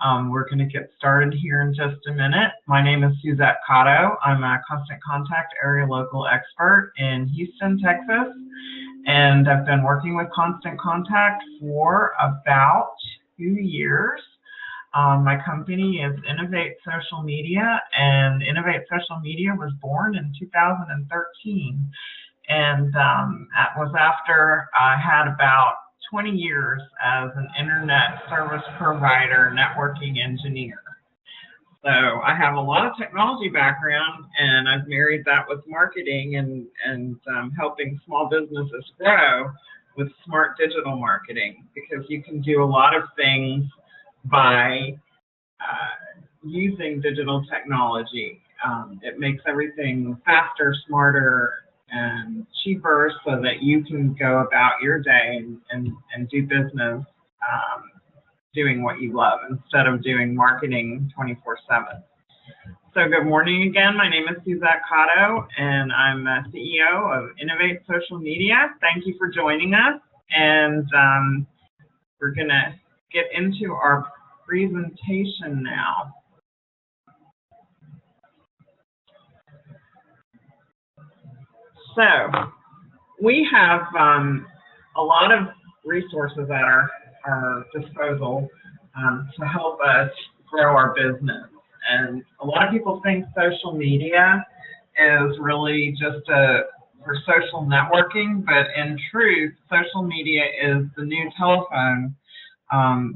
We're going to get started here in just a minute. My name is Suzette Cotto. I'm a Constant Contact Area Local Expert in Houston, Texas, and I've been working with Constant Contact for about 2 years. My company is Innovate Social Media, and Innovate Social Media was born in 2013. And that was after I had about 20 years as an internet service provider, networking engineer. So I have a lot of technology background, and I've married that with marketing and helping small businesses grow with smart digital marketing, because you can do a lot of things by using digital technology. It makes everything faster, smarter, and cheaper, so that you can go about your day and do business doing what you love instead of doing marketing 24/7. So good morning again. My name is Suzette Cotto, and I'm a CEO of Innovate Social Media. Thank you for joining us, and we're going to get into our presentation now. So we have a lot of resources at our disposal to help us grow our business. And a lot of people think social media is really just for social networking, but in truth, social media is the new telephone.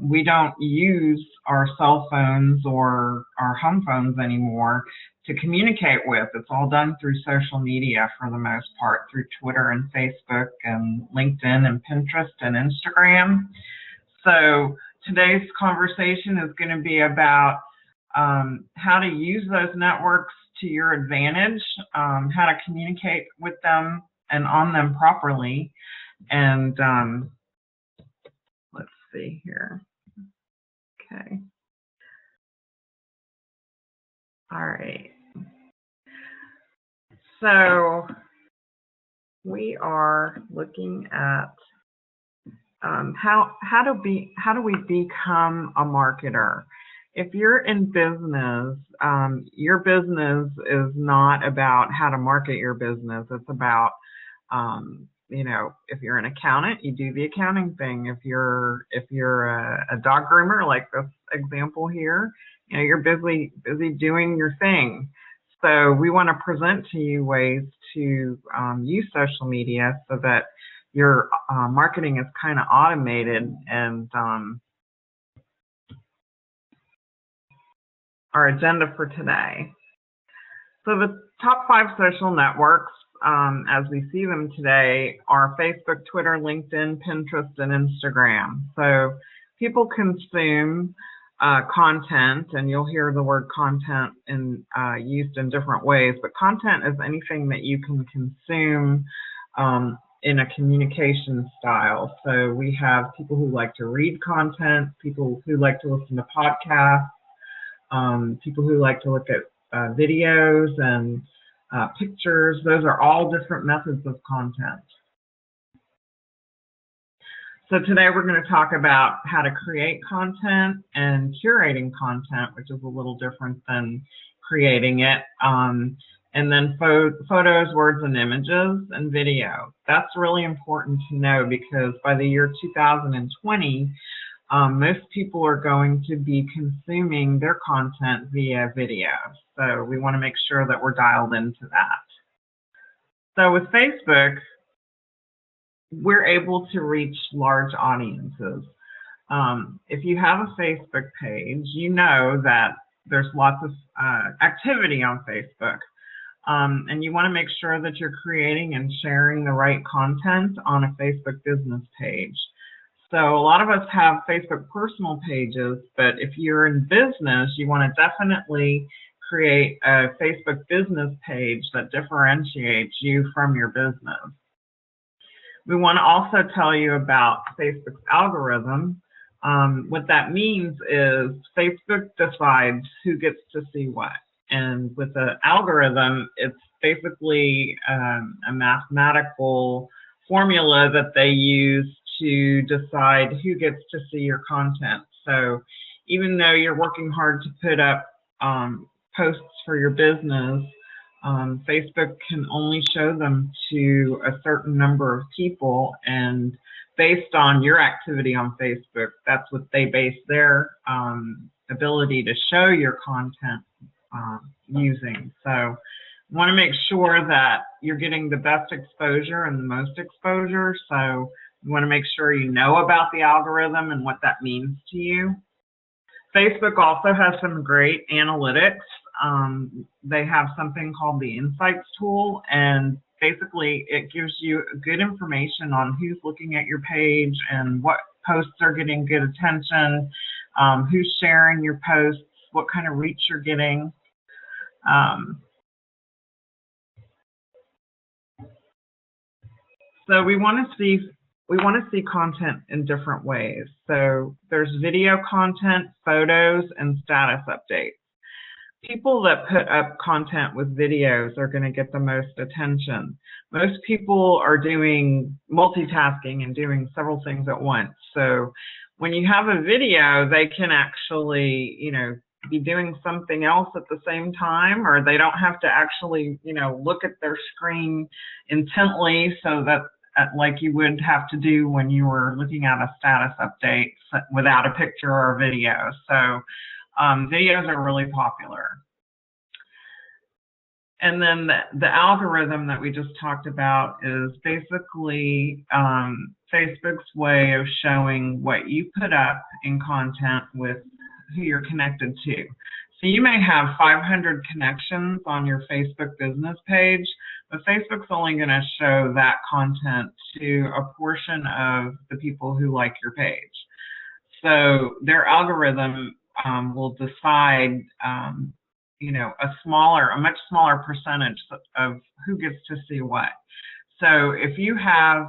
We don't use our cell phones or our home phones anymore to communicate with. It's all done through social media for the most part, through Twitter and Facebook and LinkedIn and Pinterest and Instagram. So today's conversation is going to be about how to use those networks to your advantage, how to communicate with them and on them properly. And let's see here. Okay. All right. So we are looking at how do we become a marketer? If you're in business, your business is not about how to market your business. It's about if you're an accountant, you do the accounting thing. If you're a dog groomer, like this example here, you're busy doing your thing. So we want to present to you ways to use social media so that your marketing is kind of automated. And our agenda for today. So the top 5 social networks, as we see them today, are Facebook, Twitter, LinkedIn, Pinterest, and Instagram. So people consume content, and you'll hear the word content used in different ways, but content is anything that you can consume in a communication style. So we have people who like to read content, people who like to listen to podcasts, people who like to look at videos and pictures. Those are all different methods of content. So today we're going to talk about how to create content and curating content, which is a little different than creating it. And then photos, words, and images, and video. That's really important to know, because by the year 2020, most people are going to be consuming their content via video. So we want to make sure that we're dialed into that. So with Facebook, we're able to reach large audiences. If you have a Facebook page, you know that there's lots of activity on Facebook. And you want to make sure that you're creating and sharing the right content on a Facebook business page. So a lot of us have Facebook personal pages, but if you're in business, you want to definitely create a Facebook business page that differentiates you from your business. We want to also tell you about Facebook's algorithm. What that means is Facebook decides who gets to see what. And with the algorithm, it's basically a mathematical formula that they use to decide who gets to see your content. So even though you're working hard to put up posts for your business, Facebook can only show them to a certain number of people, and based on your activity on Facebook, that's what they base their ability to show your content using. So you want to make sure that you're getting the best exposure and the most exposure. So you want to make sure you know about the algorithm and what that means to you. Facebook also has some great analytics. They have something called the Insights tool, and basically it gives you good information on who's looking at your page and what posts are getting good attention, who's sharing your posts, what kind of reach you're getting. So we want to see content in different ways. So there's video content, photos, and status updates. People that put up content with videos are going to get the most attention. Most people are doing multitasking and doing several things at once. So when you have a video, they can actually, be doing something else at the same time, or they don't have to actually, look at their screen intently, so that like you would have to do when you were looking at a status update without a picture or a video. So videos are really popular. And then the algorithm that we just talked about is basically Facebook's way of showing what you put up in content with who you're connected to. So you may have 500 connections on your Facebook business page, but Facebook's only going to show that content to a portion of the people who like your page. So their algorithm will decide, a much smaller percentage of who gets to see what. So if you have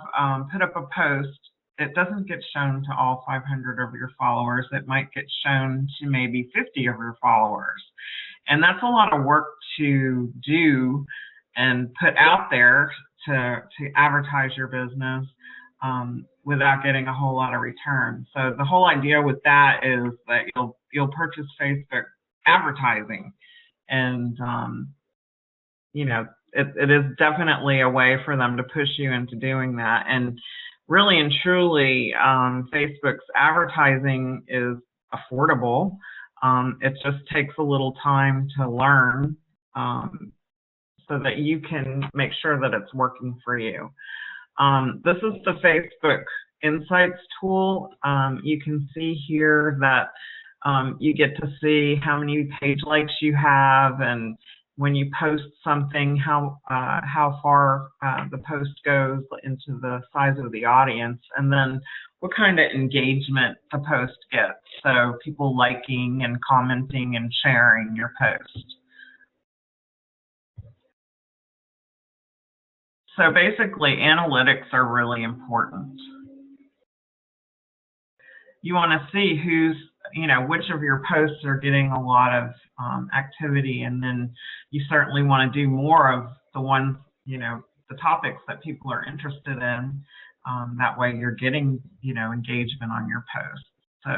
put up a post, it doesn't get shown to all 500 of your followers. It might get shown to maybe 50 of your followers. And that's a lot of work to do and put out there to advertise your business without getting a whole lot of return. So the whole idea with that is that you'll purchase Facebook advertising, and it is definitely a way for them to push you into doing that. And really and truly, Facebook's advertising is affordable. It just takes a little time to learn so that you can make sure that it's working for you. This is the Facebook Insights tool. You can see here that you get to see how many page likes you have, and when you post something, how far the post goes into the size of the audience, and then what kind of engagement the post gets. So people liking and commenting and sharing your post. So basically, analytics are really important. You want to see which of your posts are getting a lot of activity, and then you certainly want to do more of the ones, the topics that people are interested in. That way you're getting, engagement on your posts. So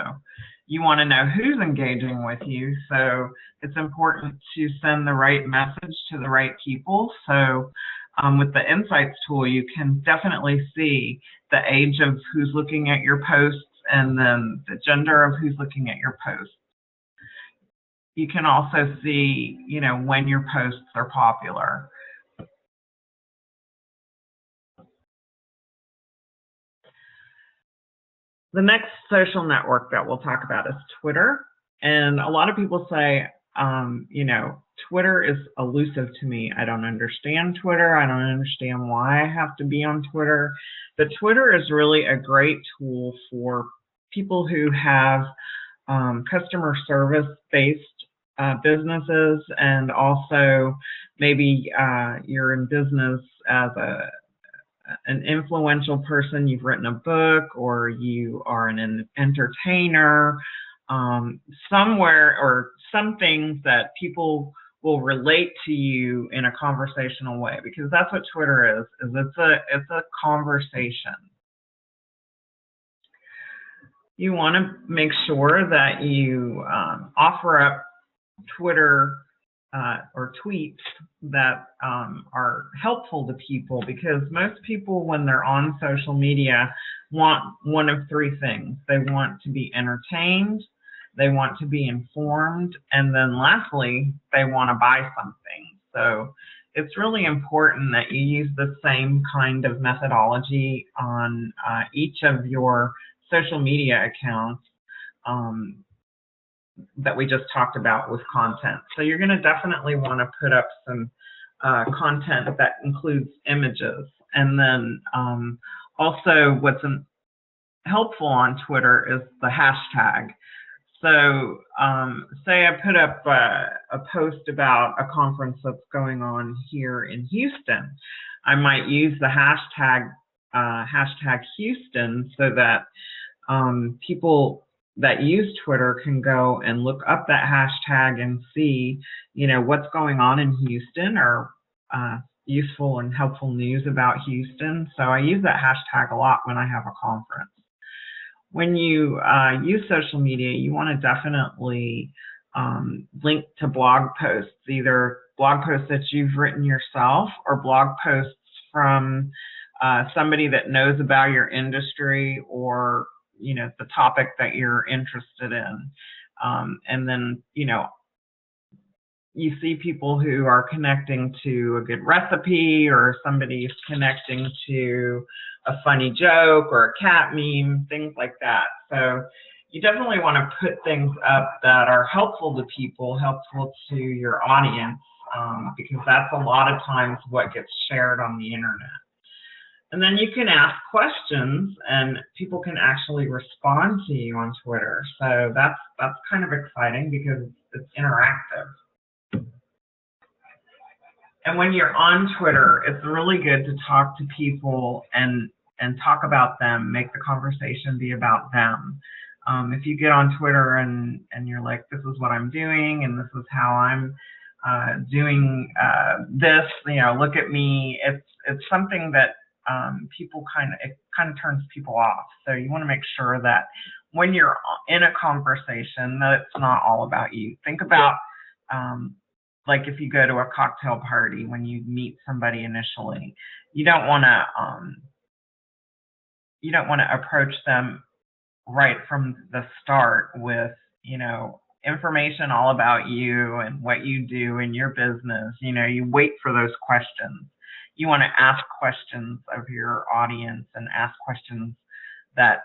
you want to know who's engaging with you. So it's important to send the right message to the right people. So with the Insights tool, you can definitely see the age of who's looking at your posts, and then the gender of who's looking at your posts. You can also see, when your posts are popular. The next social network that we'll talk about is Twitter. And a lot of people say, Twitter is elusive to me. I don't understand Twitter. I don't understand why I have to be on Twitter. But Twitter is really a great tool for people who have customer service-based businesses, and also maybe you're in business as an influential person. You've written a book, or you are an entertainer, somewhere, or some things that people will relate to you in a conversational way, because that's what Twitter is it's a conversation. You want to make sure that you offer up Twitter or tweets that are helpful to people, because most people, when they're on social media, want one of three things. They want to be entertained, they want to be informed, and then lastly, they want to buy something. So it's really important that you use the same kind of methodology on each of your social media accounts that we just talked about with content. So you're going to definitely want to put up some content that includes images. And then also what's helpful on Twitter is the hashtag. So say I put up a post about a conference that's going on here in Houston. I might use the hashtag Houston, so that people that use Twitter can go and look up that hashtag and see, what's going on in Houston, or useful and helpful news about Houston. So I use that hashtag a lot when I have a conference. When you use social media, you want to definitely link to blog posts, either blog posts that you've written yourself or blog posts from somebody that knows about your industry, or the topic that you're interested in. And then, you see people who are connecting to a good recipe, or somebody's connecting to a funny joke or a cat meme, things like that. So you definitely want to put things up that are helpful to people, helpful to your audience, because that's a lot of times what gets shared on the internet. And then you can ask questions, and people can actually respond to you on Twitter. So that's kind of exciting, because it's interactive. And when you're on Twitter, it's really good to talk to people and talk about them, make the conversation be about them. If you get on Twitter and you're like, this is what I'm doing, and this is how I'm doing this, look at me, it's something that people it kind of turns people off. So you want to make sure that when you're in a conversation, that it's not all about you. Think about like if you go to a cocktail party, when you meet somebody initially, you don't want to approach them right from the start with information all about you and what you do in your business. You wait for those questions. You want to ask questions of your audience, and ask questions that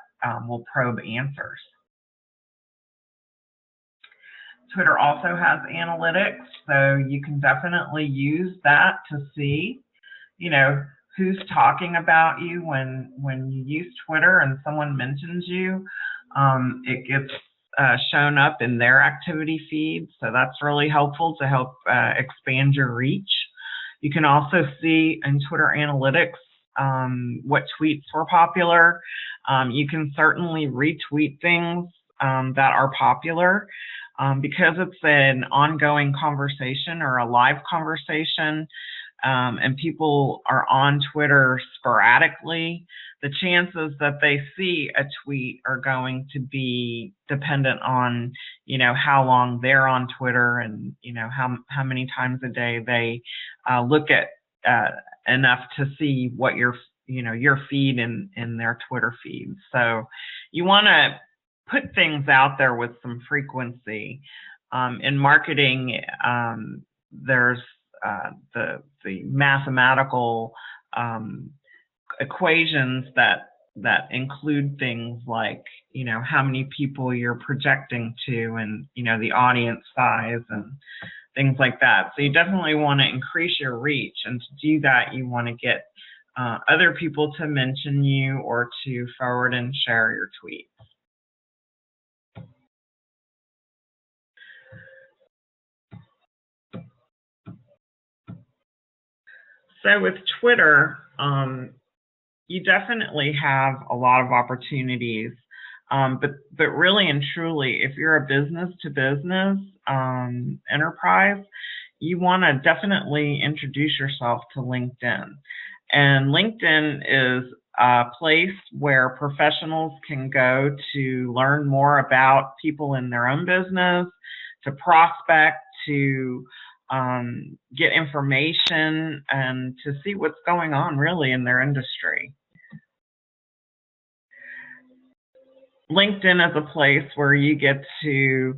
will probe answers. Twitter also has analytics, so you can definitely use that to see, who's talking about you. When you use Twitter and someone mentions you, it gets shown up in their activity feed. So that's really helpful to help expand your reach. You can also see in Twitter analytics what tweets were popular. You can certainly retweet things that are popular. Because it's an ongoing conversation or a live conversation, and people are on Twitter sporadically, the chances that they see a tweet are going to be dependent on, how long they're on Twitter, and, how many times a day they look at enough to see what your feed in their Twitter feed. So you want to put things out there with some frequency. In marketing, there's the mathematical equations that include things like, how many people you're projecting to, and, the audience size and things like that. So you definitely want to increase your reach. And to do that, you want to get other people to mention you, or to forward and share your tweets. So with Twitter, you definitely have a lot of opportunities, but really and truly, if you're a business-to-business enterprise, you want to definitely introduce yourself to LinkedIn. And LinkedIn is a place where professionals can go to learn more about people in their own business, to prospect, to get information, and to see what's going on really in their industry. LinkedIn is a place where you get to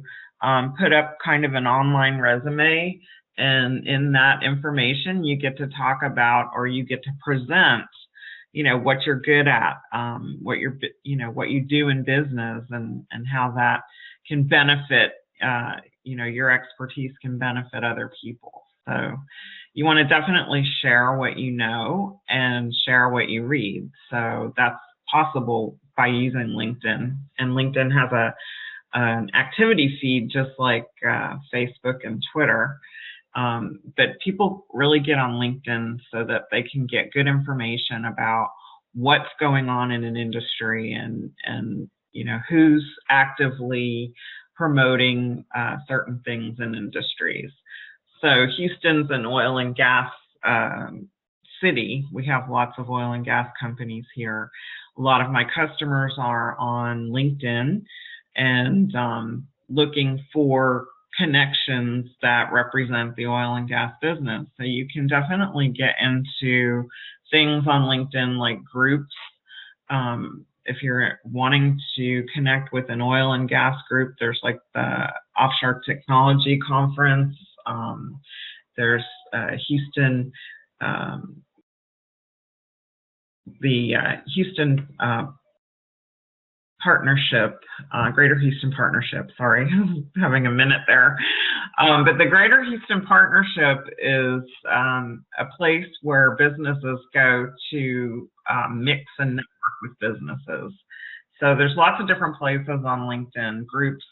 put up kind of an online resume, and in that information you get to talk about, or you get to present, what you're good at, what you do in business, and how that can benefit, your expertise can benefit other people. So you want to definitely share what you know and share what you read. So that's possible by using LinkedIn, and LinkedIn has an activity feed just like Facebook and Twitter. But people really get on LinkedIn so that they can get good information about what's going on in an industry, and who's actively promoting certain things in industries. So Houston's an oil and gas city. We have lots of oil and gas companies here. A lot of my customers are on LinkedIn and looking for connections that represent the oil and gas business. So you can definitely get into things on LinkedIn like groups. If you're wanting to connect with an oil and gas group, there's like the Offshore Technology Conference. There's Houston, the Houston Partnership, Greater Houston Partnership, sorry, having a minute there. But the Greater Houston Partnership is a place where businesses go to mix and network with businesses. So there's lots of different places on LinkedIn, groups,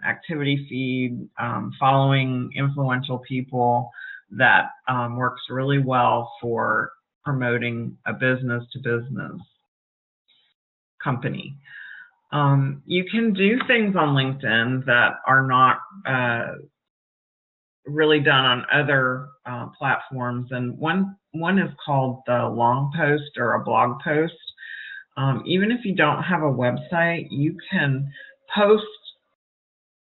activity feed, following influential people, that works really well for promoting a business-to-business company. You can do things on LinkedIn that are not really done on other platforms, and one is called the long post or a blog post. Even if you don't have a website, you can post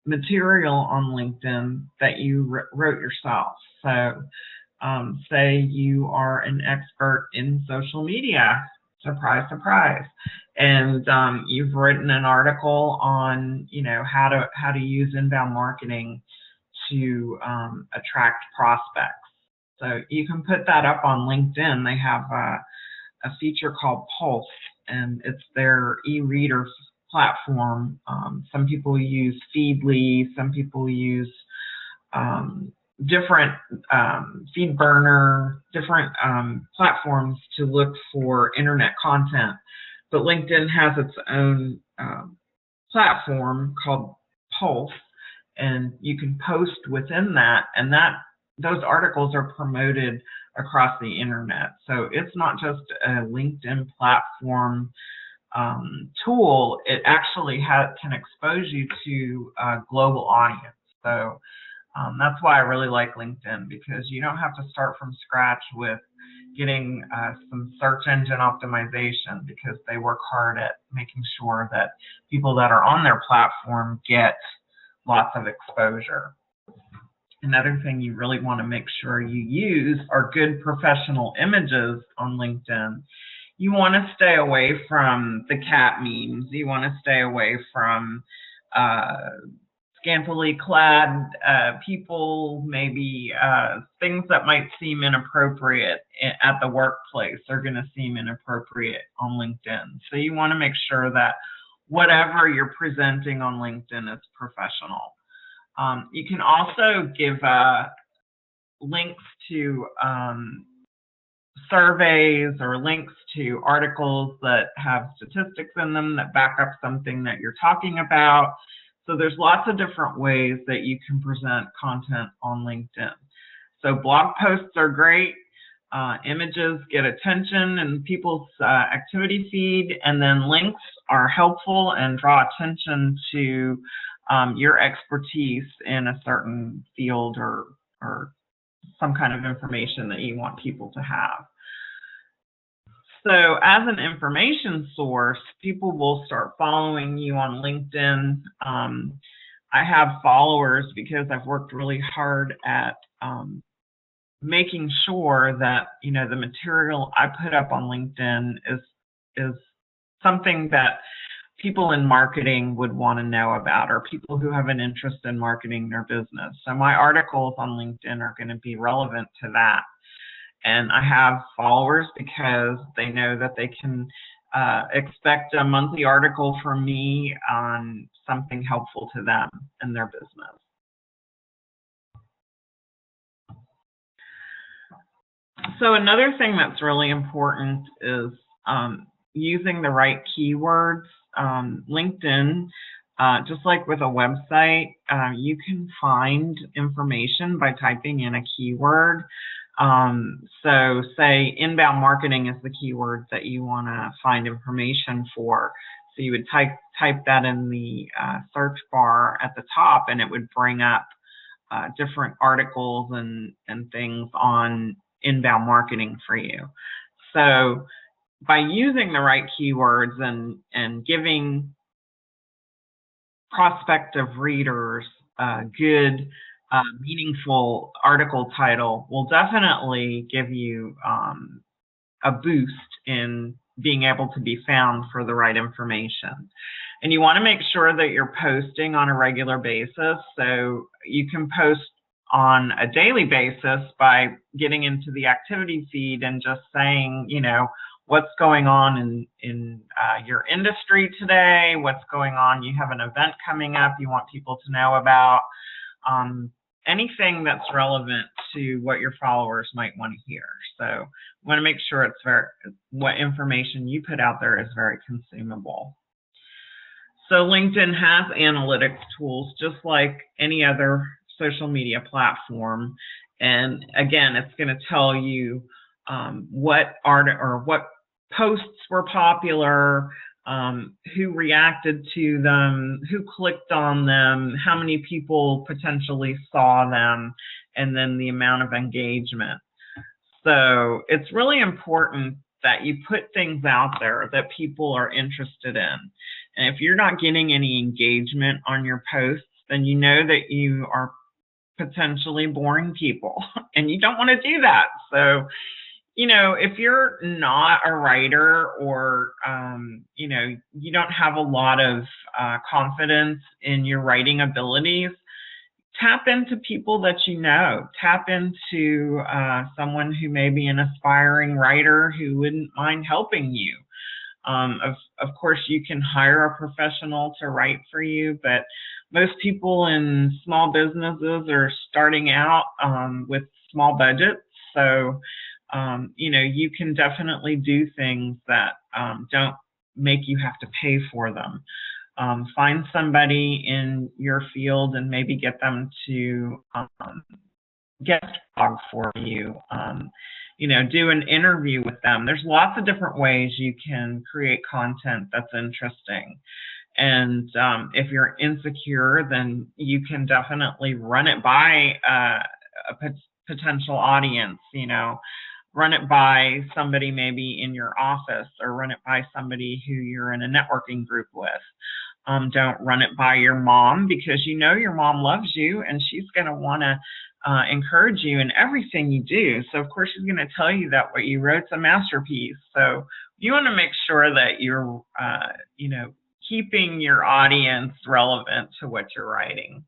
material on LinkedIn that you wrote yourself. So say you are an expert in social media, surprise, surprise, and you've written an article on how to use inbound marketing to attract prospects. So you can put that up on LinkedIn. They have a feature called Pulse, and it's their e-reader platform. Some people use Feedly, some people use different FeedBurner, different platforms to look for internet content. But LinkedIn has its own platform called Pulse, and you can post within that, and those articles are promoted across the internet. So it's not just a LinkedIn platform tool, it actually can expose you to a global audience. So that's why I really like LinkedIn, because you don't have to start from scratch with getting some search engine optimization, because they work hard at making sure that people that are on their platform get lots of exposure. Another thing you really want to make sure you use are good professional images on LinkedIn. You want to stay away from the cat memes. You want to stay away from scantily clad people, maybe things that might seem inappropriate at the workplace are going to seem inappropriate on LinkedIn. So you want to make sure that whatever you're presenting on LinkedIn is professional. You can also give links to surveys or links to articles that have statistics in them that back up something that you're talking about. So there's lots of different ways that you can present content on LinkedIn. So blog posts are great. Images get attention in people's activity feed, and then links are helpful and draw attention to your expertise in a certain field or some kind of information that you want people to have. So as an information source, people will start following you on LinkedIn. I have followers because I've worked really hard at making sure that, you know, the material I put up on LinkedIn is something that people in marketing would want to know about, or people who have an interest in marketing their business. So my articles on LinkedIn are going to be relevant to that. And I have followers because they know that they can expect a monthly article from me on something helpful to them and their business. So another thing that's really important is using the right keywords. LinkedIn, just like with a website, you can find information by typing in a keyword. So say inbound marketing is the keyword that you want to find information for. So you would type that in the search bar at the top, and it would bring up different articles and things on inbound marketing for you. So by using the right keywords and giving prospective readers a good, meaningful article title will definitely give you a boost in being able to be found for the right information. And you want to make sure that you're posting on a regular basis. So you can post on a daily basis by getting into the activity feed and just saying, you know, what's going on in your industry today, what's going on, you have an event coming up you want people to know about, anything that's relevant to what your followers might want to hear. So you want to make sure what information you put out there is very consumable. So LinkedIn has analytics tools just like any other social media platform. And again, it's going to tell you what posts were popular, who reacted to them, who clicked on them, how many people potentially saw them, and then the amount of engagement. So it's really important that you put things out there that people are interested in. And if you're not getting any engagement on your posts, then you know that you are potentially boring people and you don't want to do that. So, you know, if you're not a writer or, you know, you don't have a lot of confidence in your writing abilities, tap into people that you know. Tap into someone who may be an aspiring writer who wouldn't mind helping you. Of course, you can hire a professional to write for you, but most people in small businesses are starting out with small budgets. So, you know, you can definitely do things that don't make you have to pay for them. Find somebody in your field and maybe get them to guest blog for you. You know, do an interview with them. There's lots of different ways you can create content that's interesting. And if you're insecure, then you can definitely run it by a potential audience, you know, run it by somebody maybe in your office or run it by somebody who you're in a networking group with. Don't run it by your mom, because you know your mom loves you and she's going to want to encourage you in everything you do. So of course she's going to tell you that what you wrote's a masterpiece. So you want to make sure that you're, you know, keeping your audience relevant to what you're writing.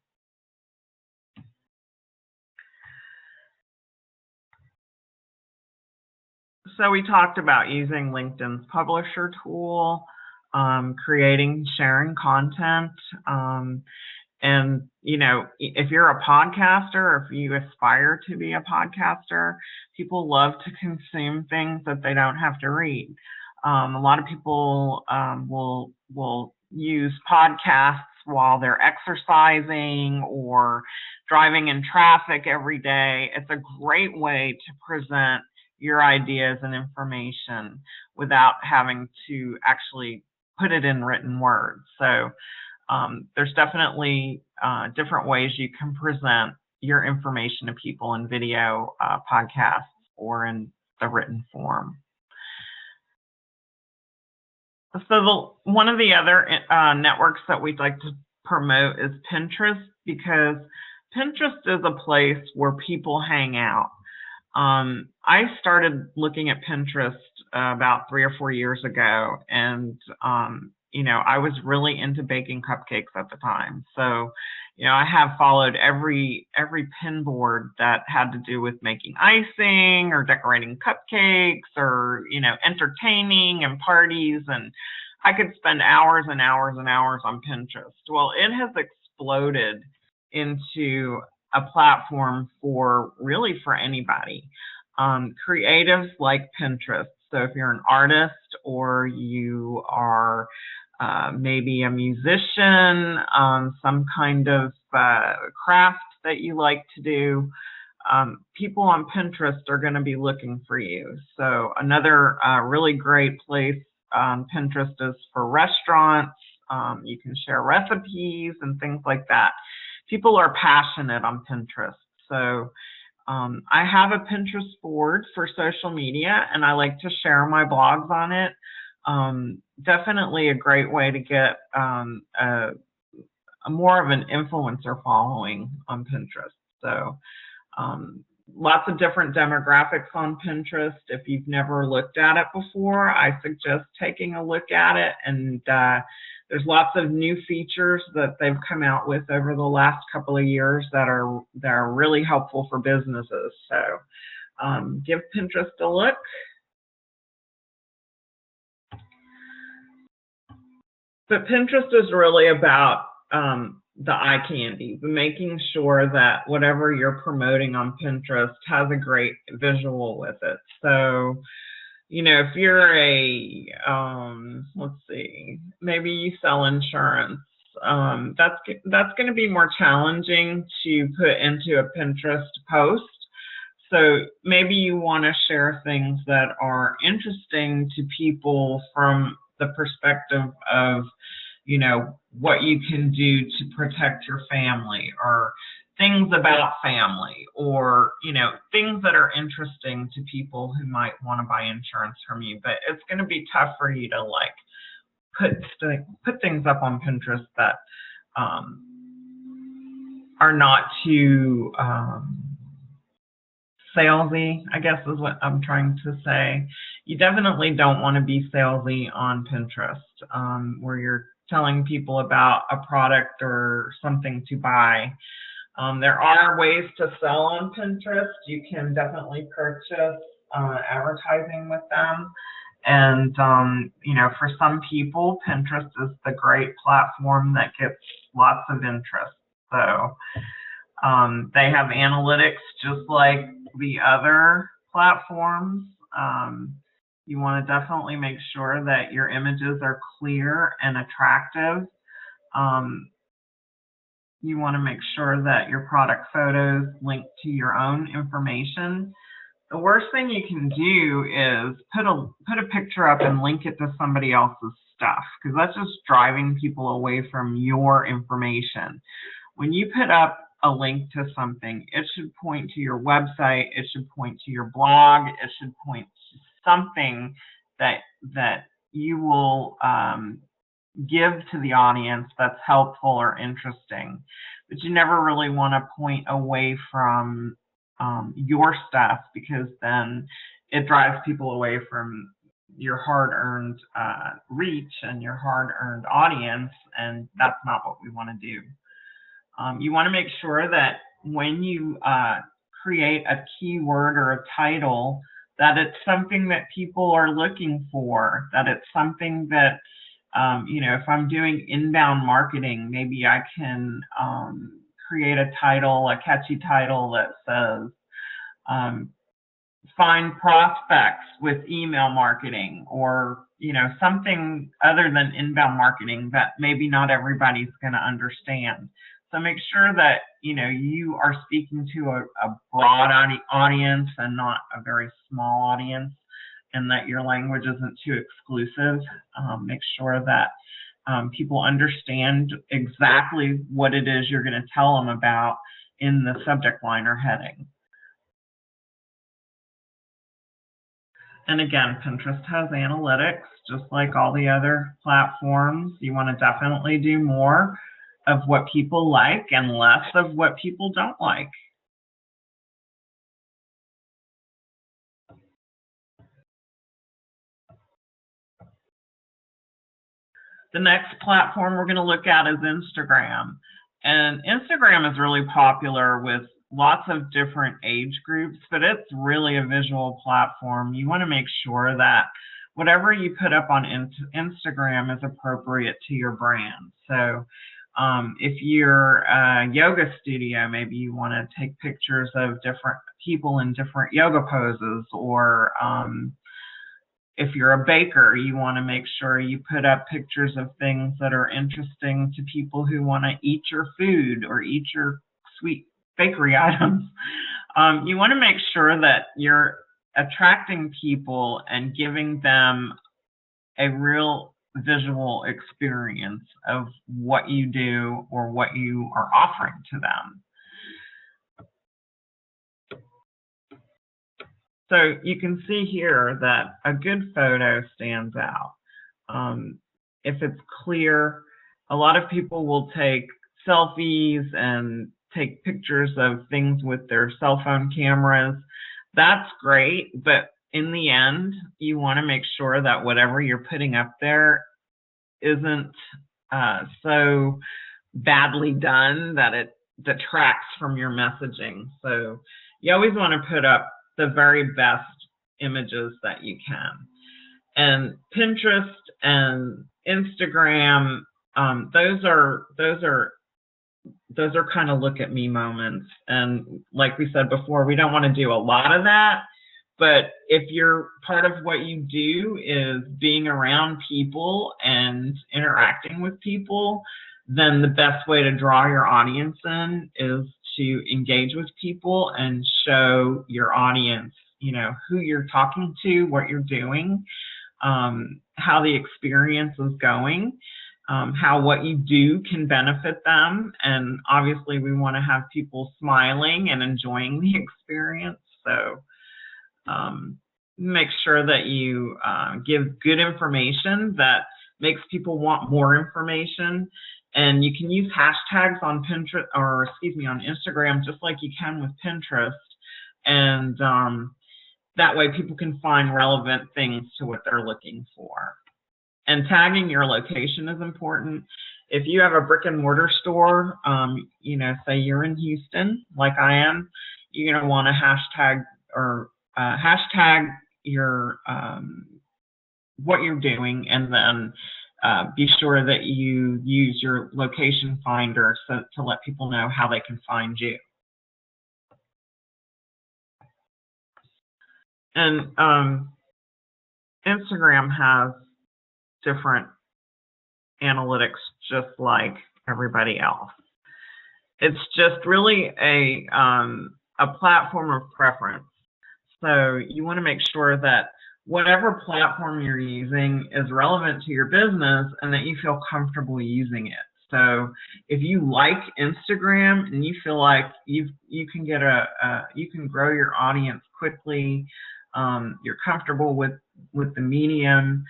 So we talked about using LinkedIn's publisher tool, creating, sharing content. And, you know, if you're a podcaster or if you aspire to be a podcaster, people love to consume things that they don't have to read. A lot of people will use podcasts while they're exercising or driving in traffic every day. It's a great way to present your ideas and information without having to actually put it in written words. So there's definitely different ways you can present your information to people in video, podcasts, or in the written form. So one of the other networks that we'd like to promote is Pinterest, because Pinterest is a place where people hang out. I started looking at Pinterest about 3 or 4 years ago, and I was really into baking cupcakes at the time. So, I have followed every pin board that had to do with making icing or decorating cupcakes or entertaining and parties, and I could spend hours and hours and hours on Pinterest. Well, it has exploded into a platform for anybody. Creatives like Pinterest. So if you're an artist or you are maybe a musician, some kind of craft that you like to do, people on Pinterest are going to be looking for you. So another really great place on Pinterest is for restaurants. You can share recipes and things like that. People are passionate on Pinterest. So I have a Pinterest board for social media, and I like to share my blogs on it. Definitely a great way to get a more of an influencer following on Pinterest. So lots of different demographics on Pinterest. If you've never looked at it before, I suggest taking a look at it. And there's lots of new features that they've come out with over the last couple of years that are really helpful for businesses. So give Pinterest a look. But Pinterest is really about the eye candy, making sure that whatever you're promoting on Pinterest has a great visual with it. So, if you're let's see, maybe you sell insurance, that's going to be more challenging to put into a Pinterest post. So maybe you want to share things that are interesting to people from the perspective of, what you can do to protect your family, or things about family, or, things that are interesting to people who might want to buy insurance from you. But it's going to be tough for you to put things up on Pinterest that are not too salesy, I guess is what I'm trying to say. You definitely don't want to be salesy on Pinterest, where you're telling people about a product or something to buy. There are ways to sell on Pinterest. You can definitely purchase advertising with them. And, for some people, Pinterest is the great platform that gets lots of interest. So they have analytics just like the other platforms. You want to definitely make sure that your images are clear and attractive. You want to make sure that your product photos link to your own information. The worst thing you can do is put a picture up and link it to somebody else's stuff, because that's just driving people away from your information. When you put up a link to something, it should point to your website, it should point to your blog, it should point to something that you will give to the audience that's helpful or interesting. But you never really want to point away from your stuff, because then it drives people away from your hard-earned reach and your hard-earned audience, and that's not what we want to do. You want to make sure that when you create a keyword or a title, that it's something that people are looking for, that it's something that, if I'm doing inbound marketing, maybe I can create a title, a catchy title that says, find prospects with email marketing, or, something other than inbound marketing that maybe not everybody's going to understand. So make sure that, you are speaking to a broad audience and not a very small audience, and that your language isn't too exclusive. Make sure that people understand exactly what it is you're going to tell them about in the subject line or heading. And again, Pinterest has analytics, just like all the other platforms. You want to definitely do more of what people like and less of what people don't like. The next platform we're going to look at is Instagram. And Instagram is really popular with lots of different age groups, but it's really a visual platform. You want to make sure that whatever you put up on Instagram is appropriate to your brand. So if you're a yoga studio, maybe you want to take pictures of different people in different yoga poses, or if you're a baker, you want to make sure you put up pictures of things that are interesting to people who want to eat your food or eat your sweet bakery items. You want to make sure that you're attracting people and giving them a real visual experience of what you do or what you are offering to them. So you can see here that a good photo stands out. If it's clear, a lot of people will take selfies and take pictures of things with their cell phone cameras. That's great, but in the end, you want to make sure that whatever you're putting up there isn't so badly done that it detracts from your messaging. So you always want to put up the very best images that you can. And Pinterest and Instagram, those are kind of look at me moments. And like we said before, we don't want to do a lot of that. But if you're part of what you do is being around people and interacting with people, then the best way to draw your audience in is to engage with people and show your audience, who you're talking to, what you're doing, how the experience is going, how what you do can benefit them. And obviously we want to have people smiling and enjoying the experience. So make sure that you give good information that makes people want more information. And you can use hashtags on Pinterest, or excuse me, on Instagram, just like you can with Pinterest. And that way people can find relevant things to what they're looking for. And tagging your location is important. If you have a brick and mortar store, say you're in Houston, like I am, you're going to want to hashtag or hashtag your what you're doing, and then be sure that you use your location finder to let people know how they can find you. And Instagram has different analytics just like everybody else. It's just really a platform of preference. So you want to make sure that whatever platform you're using is relevant to your business and that you feel comfortable using it. So if you like Instagram and you feel like you can get you can grow your audience quickly, you're comfortable with the medium,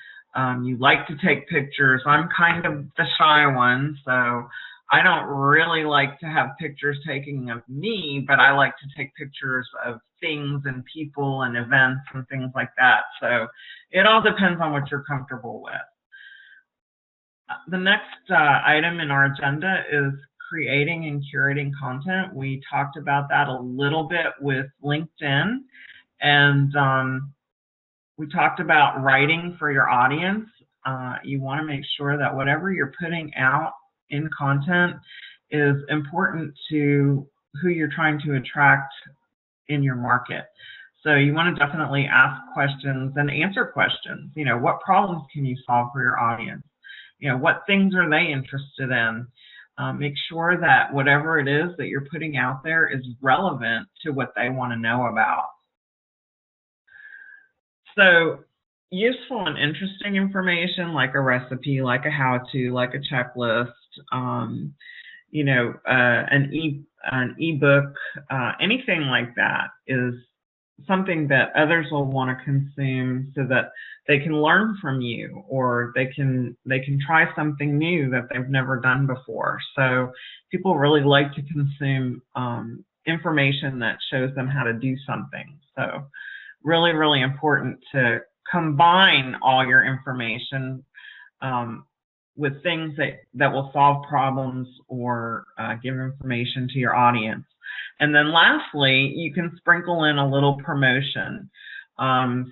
you like to take pictures. I'm kind of the shy one, so I don't really like to have pictures taken of me, but I like to take pictures of things and people and events and things like that. So it all depends on what you're comfortable with. The next item in our agenda is creating and curating content. We talked about that a little bit with LinkedIn, and we talked about writing for your audience. You want to make sure that whatever you're putting out in content is important to who you're trying to attract in your market. So you want to definitely ask questions and answer questions. What problems can you solve for your audience? What things are they interested in? Make sure that whatever it is that you're putting out there is relevant to what they want to know about. So useful and interesting information like a recipe, like a how-to, like a checklist, an ebook, anything like that is something that others will want to consume so that they can learn from you, or they can try something new that they've never done before. So people really like to consume information that shows them how to do something. So really, really important to combine all your information with things that will solve problems or give information to your audience. And then lastly, you can sprinkle in a little promotion.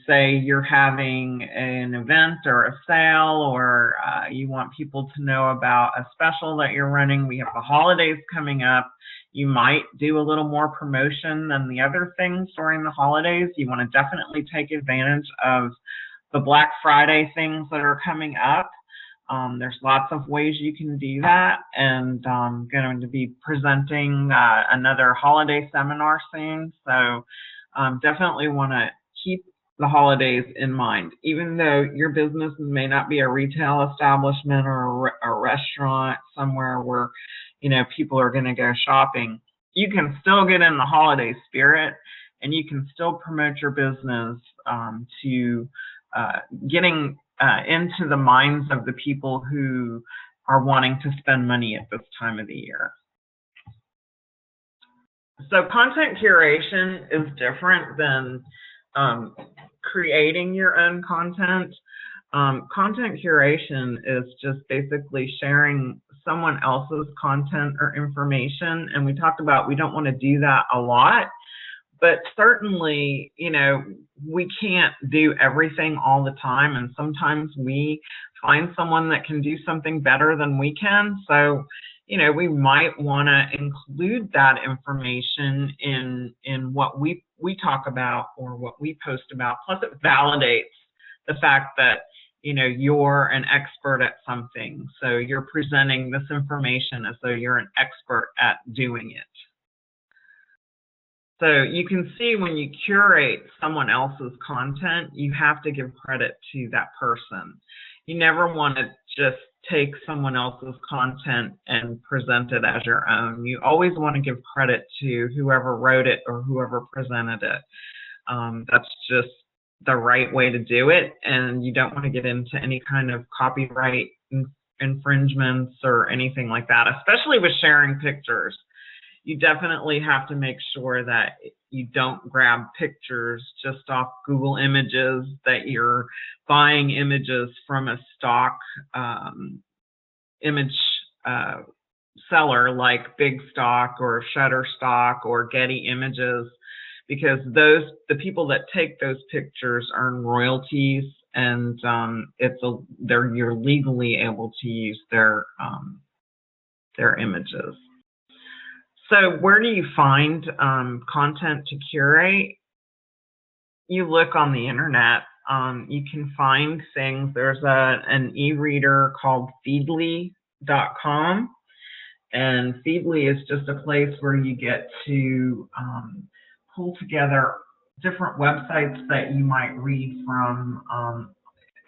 Say you're having an event or a sale, or you want people to know about a special that you're running. We have the holidays coming up. You might do a little more promotion than the other things during the holidays. You want to definitely take advantage of the Black Friday things that are coming up. There's lots of ways you can do that, and I'm going to be presenting another holiday seminar soon, so definitely want to keep the holidays in mind. Even though your business may not be a retail establishment or a restaurant somewhere where, you know, people are going to go shopping, you can still get in the holiday spirit, and you can still promote your business to getting into the minds of the people who are wanting to spend money at this time of the year. So content curation is different than creating your own content. Content curation is just basically sharing someone else's content or information. And we talked about we don't want to do that a lot. But certainly, you know, we can't do everything all the time, and sometimes we find someone that can do something better than we can. So, you know, we might want to include that information in what we talk about or what we post about. Plus, it validates the fact that, you know, you're an expert at something. So you're presenting this information as though you're an expert at doing it. So you can see when you curate someone else's content, you have to give credit to that person. You never want to just take someone else's content and present it as your own. You always want to give credit to whoever wrote it or whoever presented it. That's just the right way to do it, and you don't want to get into any kind of copyright infringements or anything like that, especially with sharing pictures. You definitely have to make sure that you don't grab pictures just off Google Images, that you're buying images from a stock image seller like Big Stock or Shutterstock or Getty Images, because the people that take those pictures earn royalties, and you're legally able to use their images. So where do you find content to curate? You look on the internet. You can find things. There's an e-reader called Feedly.com, and Feedly is just a place where you get to pull together different websites that you might read from.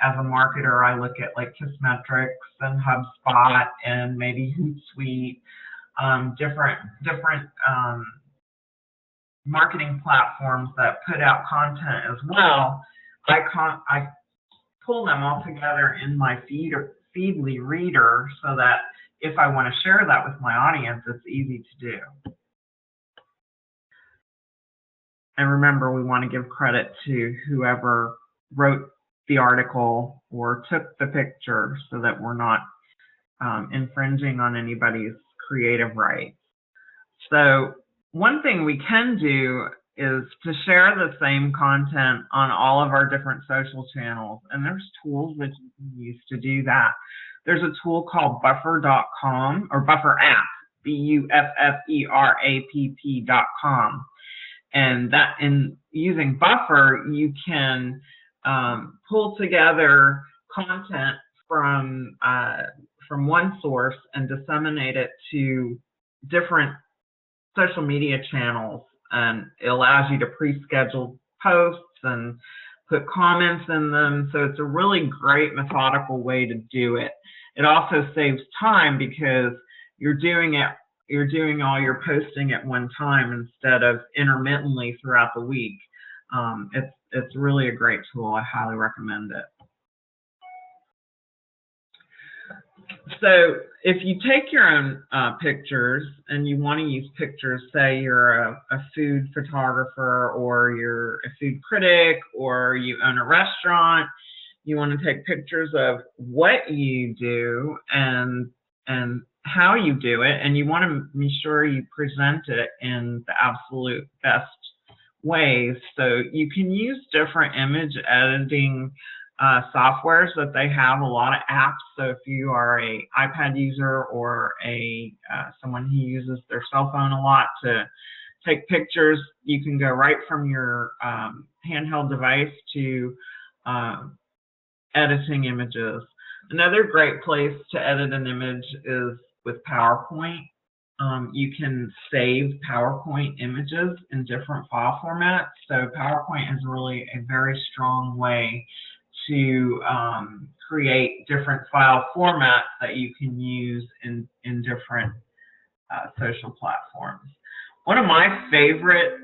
As a marketer, I look at like Kissmetrics and HubSpot and maybe Hootsuite. Different marketing platforms that put out content as well. I pull them all together in my Feedly reader so that if I want to share that with my audience, it's easy to do. And remember, we want to give credit to whoever wrote the article or took the picture so that we're not infringing on anybody's creative rights. So one thing we can do is to share the same content on all of our different social channels, and there's tools that you can use to do that. There's a tool called buffer.com, or Buffer app, BUFFERAPP.com, and that in using Buffer, you can pull together content from one source and disseminate it to different social media channels, and it allows you to pre-schedule posts and put comments in them. So it's a really great methodical way to do it. It also saves time because you're doing all your posting at one time instead of intermittently throughout the week. It's really a great tool. I highly recommend it. So if you take your own pictures and you want to use pictures, say you're a food photographer or you're a food critic or you own a restaurant, you want to take pictures of what you do and how you do it, and you want to be sure you present it in the absolute best ways. So you can use different image editing softwares that they have, a lot of apps. So if you are a iPad user or a someone who uses their cell phone a lot to take pictures, you can go right from your handheld device to editing images. Another great place to edit an image is with PowerPoint. You can save PowerPoint images in different file formats. So PowerPoint is really a very strong way to create different file formats that you can use in different social platforms. One of my favorite,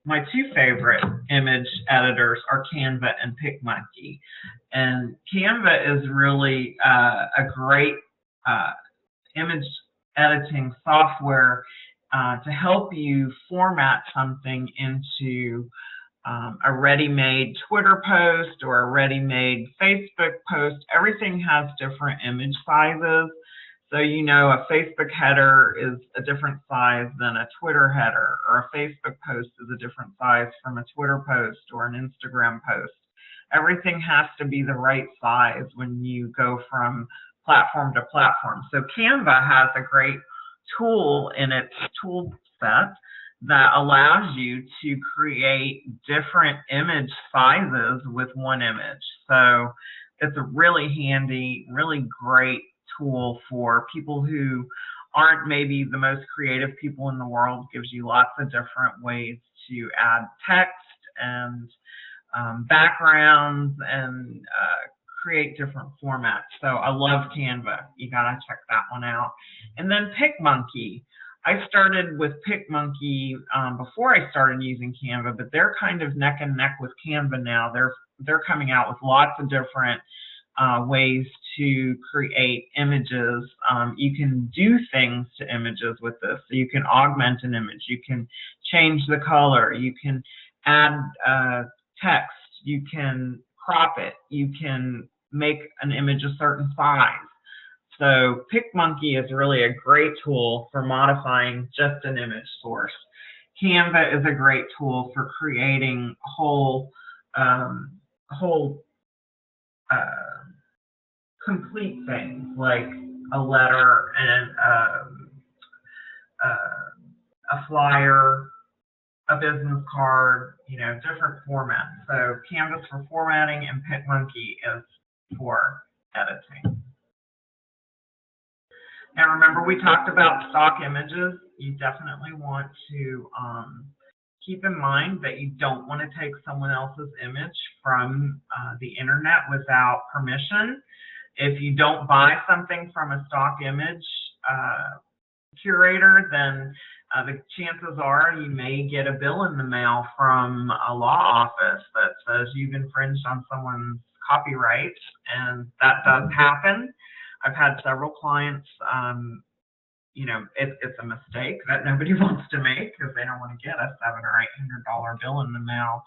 my two favorite image editors are Canva and Picmonkey. And Canva is really a great image editing software to help you format something into a ready-made Twitter post or a ready-made Facebook post. Everything has different image sizes. So, you know, a Facebook header is a different size than a Twitter header, or a Facebook post is a different size from a Twitter post or an Instagram post. Everything has to be the right size when you go from platform to platform. So Canva has a great tool in its tool set that allows you to create different image sizes with one image. So it's a really handy, really great tool for people who aren't maybe the most creative people in the world. Gives you lots of different ways to add text and backgrounds and create different formats. So I love Canva. You gotta check that one out. And then Picmonkey. I started with Picmonkey before I started using Canva, but they're kind of neck and neck with Canva now. They're coming out with lots of different ways to create images. You can do things to images with this. So you can augment an image. You can change the color. You can add text. You can crop it. You can make an image a certain size. So Picmonkey is really a great tool for modifying just an image source. Canva is a great tool for creating whole complete things like a letter and a flyer, a business card, you know, different formats. So Canva's for formatting and Picmonkey is for editing. Now remember, we talked about stock images. You definitely want to keep in mind that you don't want to take someone else's image from the internet without permission. If you don't buy something from a stock image curator, then the chances are you may get a bill in the mail from a law office that says you've infringed on someone's copyright, and that does happen. I've had several clients, you know, it's a mistake that nobody wants to make because they don't want to get a $700 or $800 bill in the mail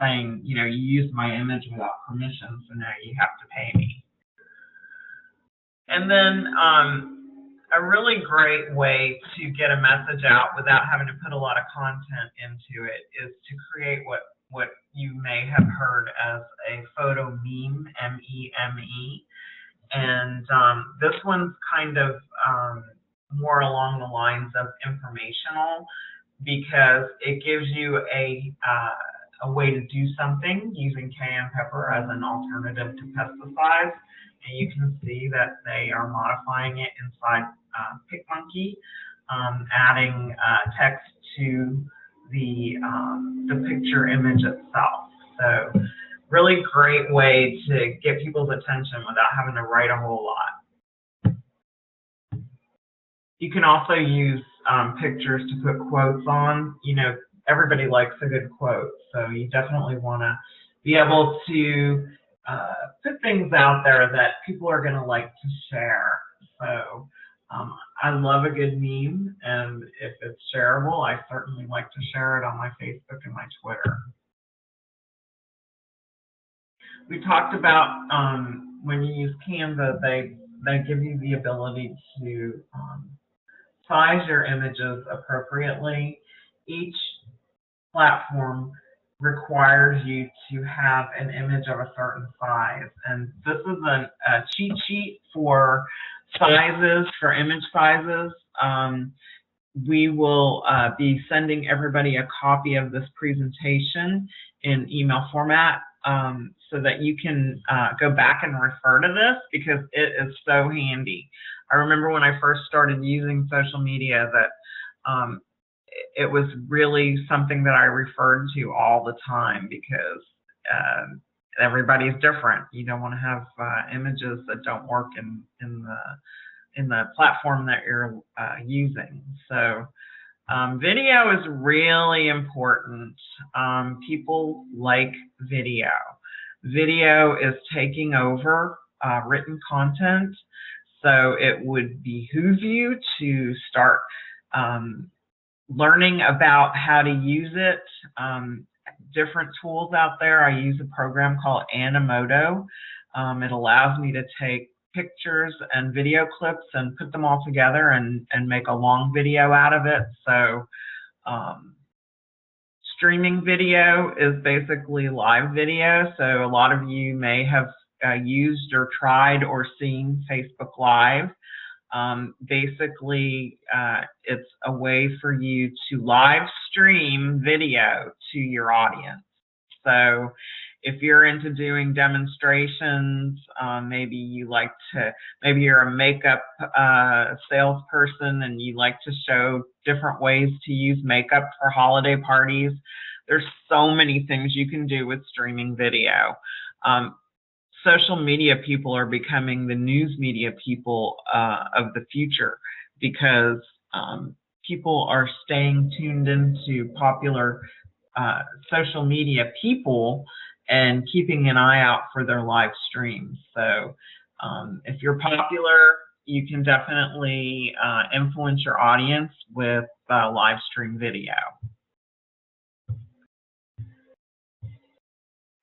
saying, you know, you used my image without permission, so now you have to pay me. And then a really great way to get a message out without having to put a lot of content into it is to create what you may have heard as a photo meme, M-E-M-E. And this one's kind of more along the lines of informational, because it gives you a way to do something using cayenne pepper as an alternative to pesticides. And you can see that they are modifying it inside Picmonkey, adding text to the picture image itself. So really great way to get people's attention without having to write a whole lot. You can also use pictures to put quotes on. You know, everybody likes a good quote, so you definitely want to be able to put things out there that people are going to like to share. So I love a good meme, and if it's shareable, I certainly like to share it on my Facebook and my Twitter. We talked about when you use Canva, they give you the ability to size your images appropriately. Each platform requires you to have an image of a certain size, and this is a cheat sheet for sizes, for image sizes. We will be sending everybody a copy of this presentation in email format so that you can go back and refer to this, because it is so handy. I remember when I first started using social media that it was really something that I referred to all the time, because everybody's different. You don't want to have images that don't work in the platform that you're using. So video is really important. People like video. Video is taking over written content, so it would behoove you to start learning about how to use it. Different tools out there. I use a program called Animoto. It allows me to take pictures and video clips and put them all together and make a long video out of it. So streaming video is basically live video. So a lot of you may have used or tried or seen Facebook Live. Basically, it's a way for you to live stream video to your audience. So if you're into doing demonstrations, maybe you're a makeup salesperson and you like to show different ways to use makeup for holiday parties. There's so many things you can do with streaming video. Social media people are becoming the news media people of the future, because people are staying tuned into popular social media people and keeping an eye out for their live streams. So if you're popular, you can definitely influence your audience with live stream video.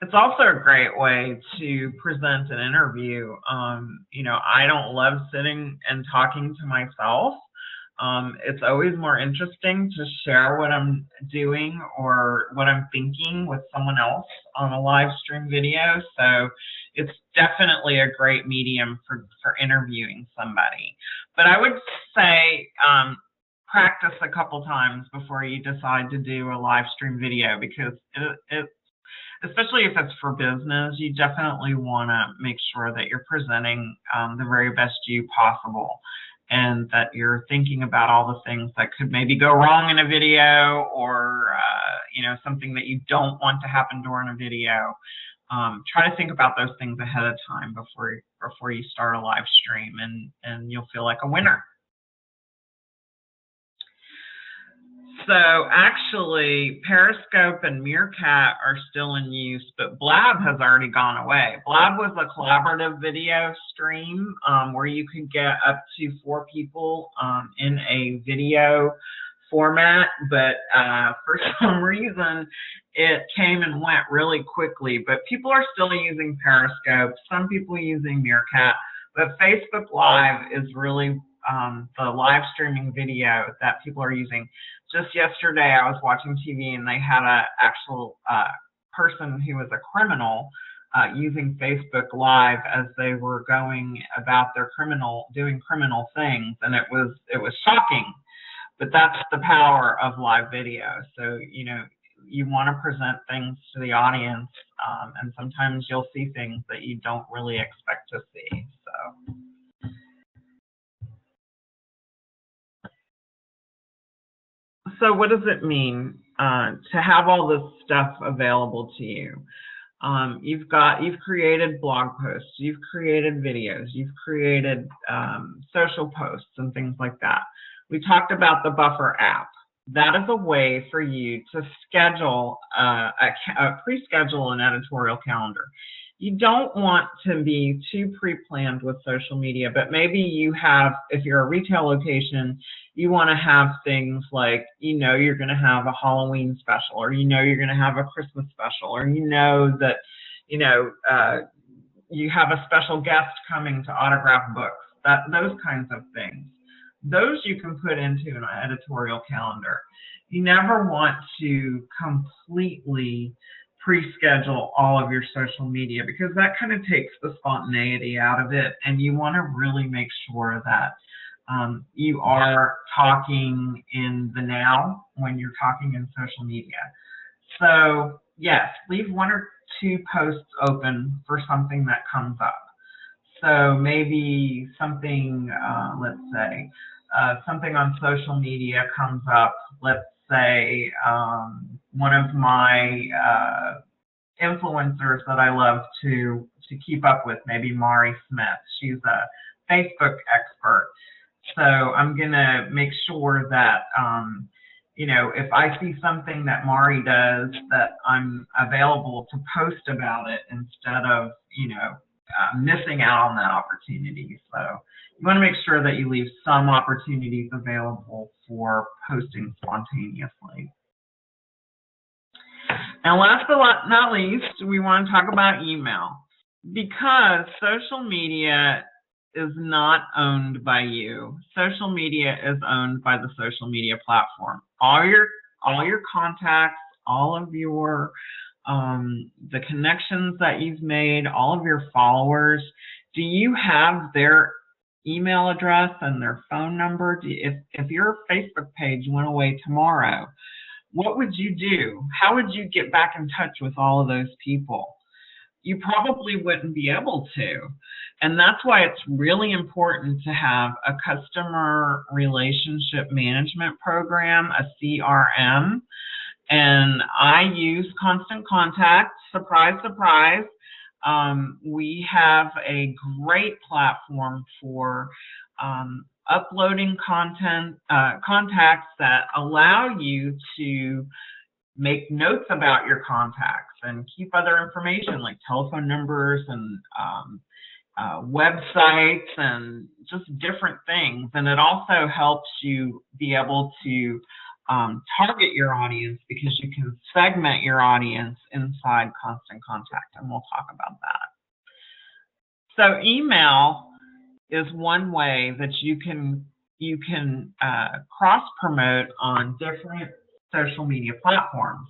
It's also a great way to present an interview. I don't love sitting and talking to myself. It's always more interesting to share what I'm doing or what I'm thinking with someone else on a live stream video. So it's definitely a great medium for interviewing somebody. But I would say practice a couple times before you decide to do a live stream video, because especially if it's for business, you definitely want to make sure that you're presenting the very best you possible, and that you're thinking about all the things that could maybe go wrong in a video, or something that you don't want to happen during a video. Try to think about those things ahead of time before you start a live stream, and you'll feel like a winner. So actually, Periscope and Meerkat are still in use, but Blab has already gone away. Blab was a collaborative video stream where you could get up to 4 people in a video format, but for some reason, it came and went really quickly. But people are still using Periscope, some people using Meerkat, but Facebook Live is really the live streaming video that people are using. Just yesterday, I was watching TV and they had an actual person who was a criminal using Facebook Live as they were going about their doing criminal things, and it was shocking. But that's the power of live video. So you want to present things to the audience, and sometimes you'll see things that you don't really expect to see. So what does it mean to have all this stuff available to you? You've created blog posts, you've created videos, you've created social posts and things like that. We talked about the Buffer app. that is a way for you to schedule, pre-schedule an editorial calendar. You don't want to be too pre-planned with social media, but maybe you have, if you're a retail location, you want to have things like, you're going to have a Halloween special, or you're going to have a Christmas special, or that, you have a special guest coming to autograph books, those kinds of things. Those you can put into an editorial calendar. You never want to completely pre-schedule all of your social media, because that kind of takes the spontaneity out of it, and you want to really make sure that you are talking in the now when you're talking in social media. So yes, leave 1 or 2 posts open for something that comes up. So maybe something, let's say, something on social media comes up. Let's say one of my influencers that I love to keep up with, maybe Mari Smith. She's a Facebook expert. So I'm going to make sure that, if I see something that Mari does, that I'm available to post about it instead of, missing out on that opportunity. So you want to make sure that you leave some opportunities available for posting spontaneously. And last but not least, we want to talk about email, because social media is not owned by you. Social media is owned by the social media platform. All your contacts, all of your the connections that you've made, all of your followers, do you have their email address and their phone number? If your Facebook page went away tomorrow, what would you do? How would you get back in touch with all of those people? You probably wouldn't be able to. And that's why it's really important to have a customer relationship management program, a CRM. And I use Constant Contact. Surprise, surprise. We have a great platform for uploading contacts that allow you to make notes about your contacts and keep other information like telephone numbers and websites and just different things. And it also helps you be able to target your audience, because you can segment your audience inside Constant Contact, and we'll talk about that. So email is one way that you can cross promote on different social media platforms.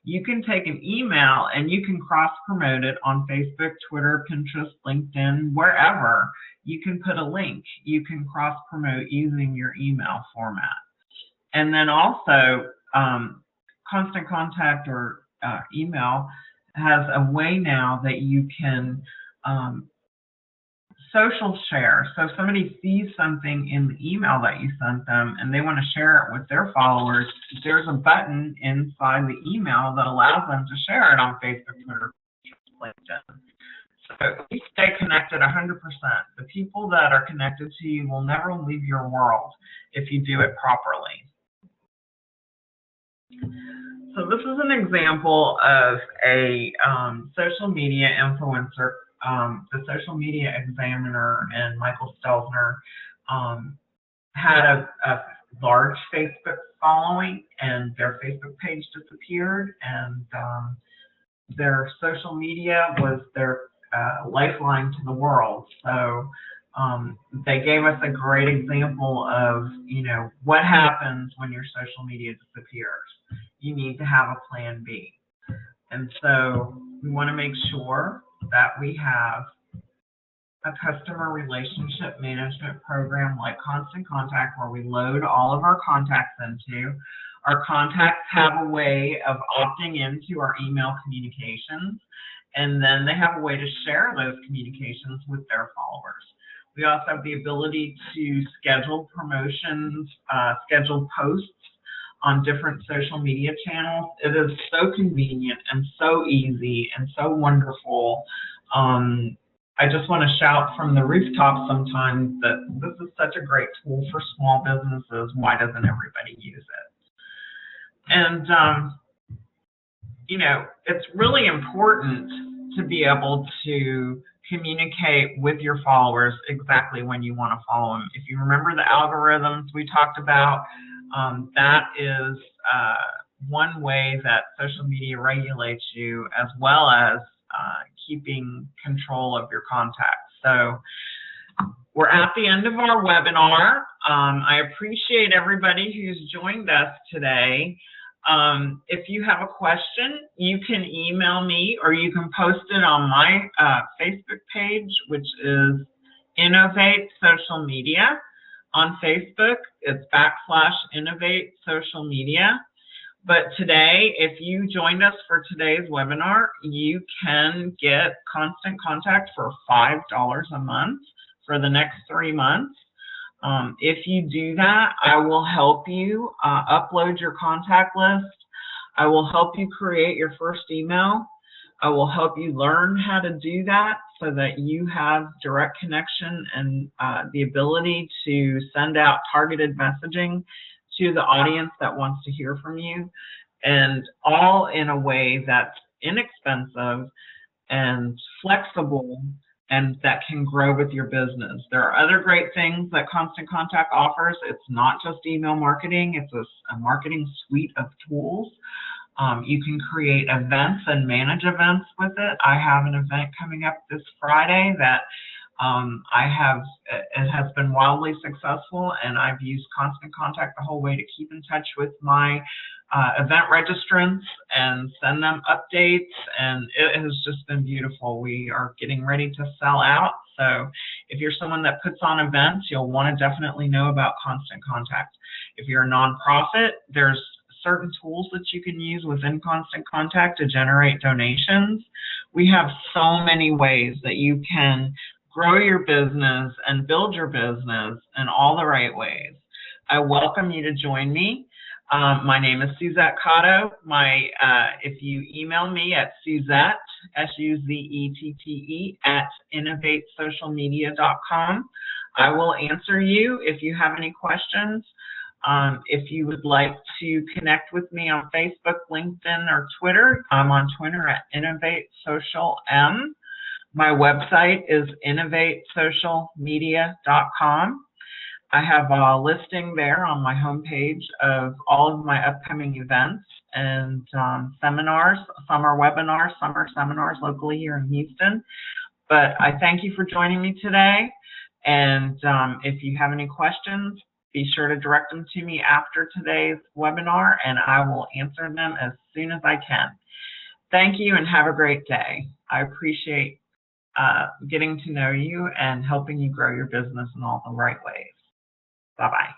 You can take an email and you can cross promote it on Facebook, Twitter, Pinterest, LinkedIn, wherever. You can put a link. You can cross promote using your email format. And then also Constant Contact or email has a way now that you can social share. So if somebody sees something in the email that you sent them and they want to share it with their followers, there's a button inside the email that allows them to share it on Facebook, Twitter, LinkedIn. So you stay connected 100%. The people that are connected to you will never leave your world if you do it properly. So this is an example of a social media influencer. The Social Media Examiner and Michael Stelzner had a large Facebook following, and their Facebook page disappeared, and their social media was their lifeline to the world. So they gave us a great example of, what happens when your social media disappears. You need to have a plan B. And so we want to make sure that we have a customer relationship management program like Constant Contact, where we load all of our contacts into. Our contacts have a way of opting into our email communications, and then they have a way to share those communications with their followers. We also have the ability to schedule promotions, schedule posts on different social media channels. It is so convenient and so easy and so wonderful. I just want to shout from the rooftops sometimes that this is such a great tool for small businesses. Why doesn't everybody use it? And, you know, it's really important to be able to communicate with your followers exactly when you want to follow them. If you remember the algorithms we talked about, that is one way that social media regulates you, as well as keeping control of your contacts. So we're at the end of our webinar. I appreciate everybody who's joined us today. If you have a question, you can email me or you can post it on my Facebook page, which is Innovate Social Media. On Facebook, it's /Innovate Social Media. But today, if you joined us for today's webinar, you can get Constant Contact for $5 a month for the next 3 months. If you do that, I will help you upload your contact list. I will help you create your first email. I will help you learn how to do that so that you have direct connection and the ability to send out targeted messaging to the audience that wants to hear from you, and all in a way that's inexpensive and flexible and that can grow with your business. There are other great things that Constant Contact offers. It's not just email marketing, it's a marketing suite of tools. You can create events and manage events with it. I have an event coming up this Friday that it has been wildly successful, and I've used Constant Contact the whole way to keep in touch with my event registrants and send them updates, and it has just been beautiful. We are getting ready to sell out, so if you're someone that puts on events, you'll want to definitely know about Constant Contact. If you're a nonprofit, there's certain tools that you can use within Constant Contact to generate donations. We have so many ways that you can grow your business and build your business in all the right ways. I welcome you to join me. My name is Suzette Cotto. If you email me at Suzette, SUZETTE, @innovatesocialmedia.com, I will answer you if you have any questions. If you would like to connect with me on Facebook, LinkedIn, or Twitter, I'm on Twitter at InnovateSocialM. My website is innovatesocialmedia.com. I have a listing there on my homepage of all of my upcoming events and seminars. Some are webinars, some are seminars locally here in Houston. But I thank you for joining me today. And if you have any questions, be sure to direct them to me after today's webinar, and I will answer them as soon as I can. Thank you and have a great day. I appreciate getting to know you and helping you grow your business in all the right ways. Bye-bye.